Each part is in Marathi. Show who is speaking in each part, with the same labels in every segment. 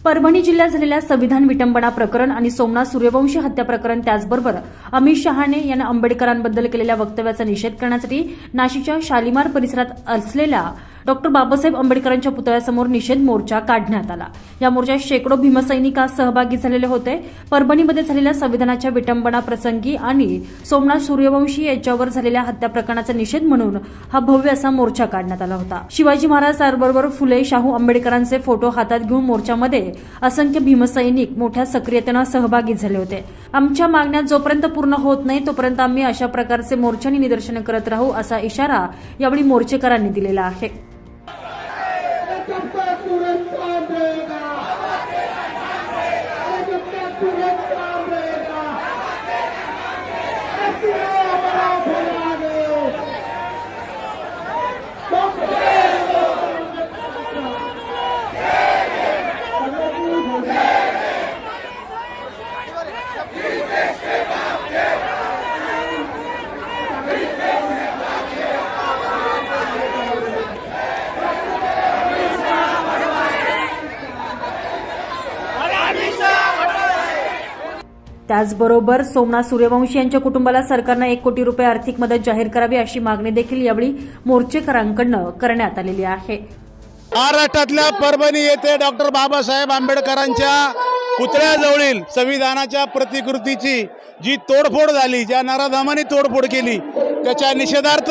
Speaker 1: परभणी जिल्ह्यात झालेल्या संविधान विटंबना प्रकरण आणि सोमनाथ सूर्यवंशी हत्या प्रकरण, त्याचबरोबर अमित शहाणे यांनी आंबेडकरांबद्दल केलेल्या वक्तव्याचा निषेध करण्यासाठी नाशिकच्या शालिमार परिसरात असलेल्या डॉ. बाबासाहेब आंबेडकरांच्या पुतळ्यासमोर निषेध मोर्चा काढण्यात आला। या मोर्चात शेकडो भीमसैनिक सहभागी झालेले होते। परभणीमध्ये झालेल्या संविधानाच्या विटंबना प्रसंगी आणि सोमनाथ सूर्यवंशी यांच्यावर झालेल्या हत्या प्रकरणाचा निषेध म्हणून हा भव्य असा मोर्चा काढण्यात आला होता। शिवाजी महाराज त्याचबरोबर फुले शाहू आंबेडकरांचे फोटो हातात घेऊन मोर्चामध्ये असंख्य भीमसैनिक मोठ्या सक्रियतेने सहभागी झाले होते। आमच्या मागण्या जोपर्यंत पूर्ण होत नाही तोपर्यंत आम्ही अशा प्रकारचे मोर्चांनी निदर्शने करत राहू, असा इशारा यावेळी मोर्चेकरांनी दिलेला आहे। त्याचबरोबर सोमनाथ सूर्यवंशी यांच्या कुटुंबाला सरकारने 1 कोटी रुपये आर्थिक मदत जाहीर करावी अशी मागणी देखील यावेळी मोर्चेकरांकडून करण्यात आलेली आहे।
Speaker 2: महाराष्ट्रातल्या परभणी येथे डॉक्टर बाबासाहेब आंबेडकरांच्या पुतळ्याजवळील संविधानाच्या प्रतिकृतीची जी तोडफोड झाली, ज्या नराधमांनी तोडफोड केली, त्याच्या निषेधार्थ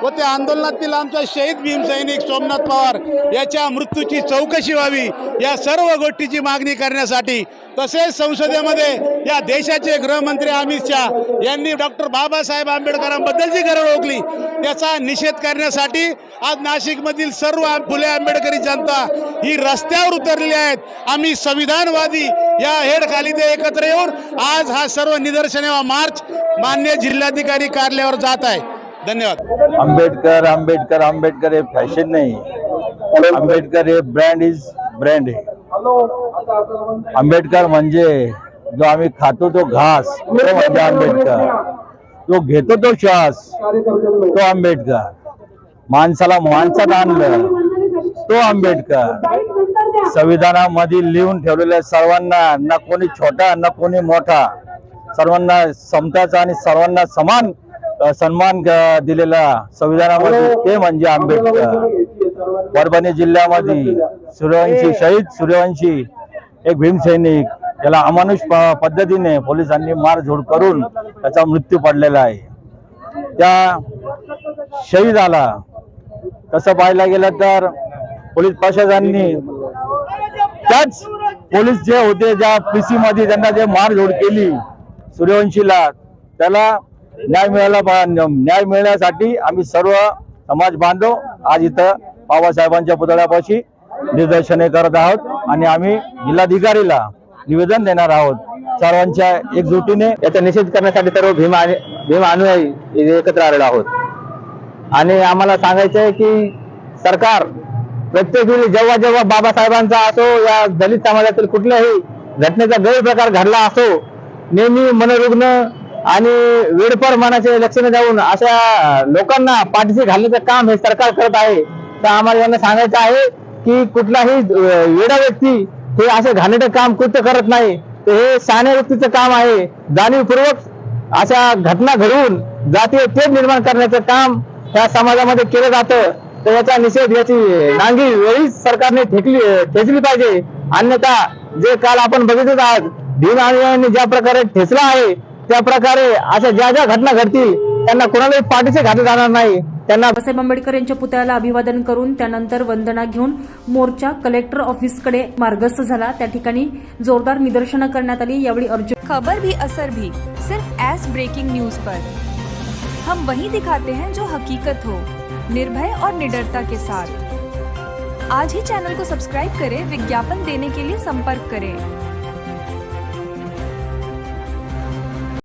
Speaker 2: व त्या आंदोलनातील आमचा शहीद भीमसैनिक सोमनाथ पवार याच्या मृत्यूची चौकशी व्हावी, या सर्व गोष्टीची मागणी करण्यासाठी, तसेच संसदेमध्ये या देशाचे गृहमंत्री अमित शाह यांनी डॉक्टर बाबासाहेब आंबेडकरांबद्दल जी गरज ओळखली त्याचा निषेध करण्यासाठी आज नाशिकमधील सर्व फुले आंबेडकरी जनता ही रस्त्यावर उतरलेली आहेत। आम्ही संविधानवादी या हेडखाली ते एकत्र येऊन आज हा सर्व निदर्शने व मार्च मान्य जिल्हाधिकारी कार्यालयावर जात आहे। धन्यवाद।
Speaker 3: आंबेडकर आंबेडकर आंबेडकर हे फॅशन नाही, आंबेडकर हे ब्रँड आहे। आंबेडकर म्हणजे जो आम्ही खातो तो घास, तो म्हणजे आंबेडकर। जो घेतो तो श्वास, तो आंबेडकर। माणसाला माणसात आणलं तो आंबेडकर। संविधानामध्ये लिहून ठेवलेल्या सर्वांना, ना कोणी छोटा ना कोणी मोठा, सर्वांना समताचा आणि सर्वांना समान सन्मान दिलेला संविधानामध्ये ते म्हणजे आंबेडकर। परभणी जिल्ह्यामध्ये शहीद सूर्यवंशी एक भीमसैनिक, याला अमानुष पद्धतीने पोलिसांनी मारझोड करून त्याचा मृत्यू पडलेला आहे। त्या शहीदाला तसं पाहायला गेलं तर पोलीस प्रशासनाने त्याच पोलीस जे होते ज्या पीसी मध्ये त्यांना जे मारझोड केली सूर्यवंशीला, त्याला न्याय मिळण्यासाठी आम्ही सर्व समाज बांधव आज इथं बाबासाहेबांच्या पुतळ्यापाशी निदर्शने करत आहोत आणि आम्ही जिल्हाधिकारीला निवेदन देणार आहोत। सर्वांच्या एकजुटीने याचा निषेध करण्यासाठी सर्व भीम अनुयायी एकत्र आलेलो आहोत आणि आम्हाला सांगायचं आहे की सरकार प्रत्येक वेळी जेव्हा जेव्हा बाबासाहेबांचा असो या दलित समाजातील कुठल्याही घटनेचा गैरप्रकार घडला असो, नेहमी मनोरुग्ण आणि वेडपर मनाचे लक्षणे देऊन अशा लोकांना पाठीशी घालण्याचं काम हे सरकार करत आहे। तर आम्हाला यांना सांगायचं आहे की कुठलाही वेडा व्यक्ती हे असे घाणेरडे काम कृत्य करत नाही, तर हे शहाण्या व्यक्तीचं काम आहे। जाणीवपूर्वक अशा घटना घडवून जातीय तेढ निर्माण करण्याचं काम या समाजामध्ये केलं जातं। तर याचा निषेध, याची नांगी वेळीच सरकारने ठेचली पाहिजे। अन्यथा जे काल आपण बघितलं आहात, भीम अनुयायांनी ज्या प्रकारे ठेचला आहे त्या प्रकारे अशा ज्या ज्या घटना घडतील त्यांना कोणालाही पाठीशी घातलं जाणार नाही। त्यांना
Speaker 1: बाबासाहेब आंबेडकर यांच्या पुतळ्याला अभिवादन करून त्यानंतर वंदना घेऊन मोर्चा कलेक्टर ऑफिसकडे मार्गस्थ झाला। त्या ठिकाणी जोरदार निदर्शनं करण्यात आली। यावेळी अर्जुन
Speaker 4: खबर भी असर भी सिर्फ एस ब्रेकिंग न्यूज पर। हम वही दिखाते हैं जो हकीकत हो, निर्भय और निडरता के साथ। आज ही चैनल को सब्सक्राइब करें। विज्ञापन देने के लिए संपर्क करें।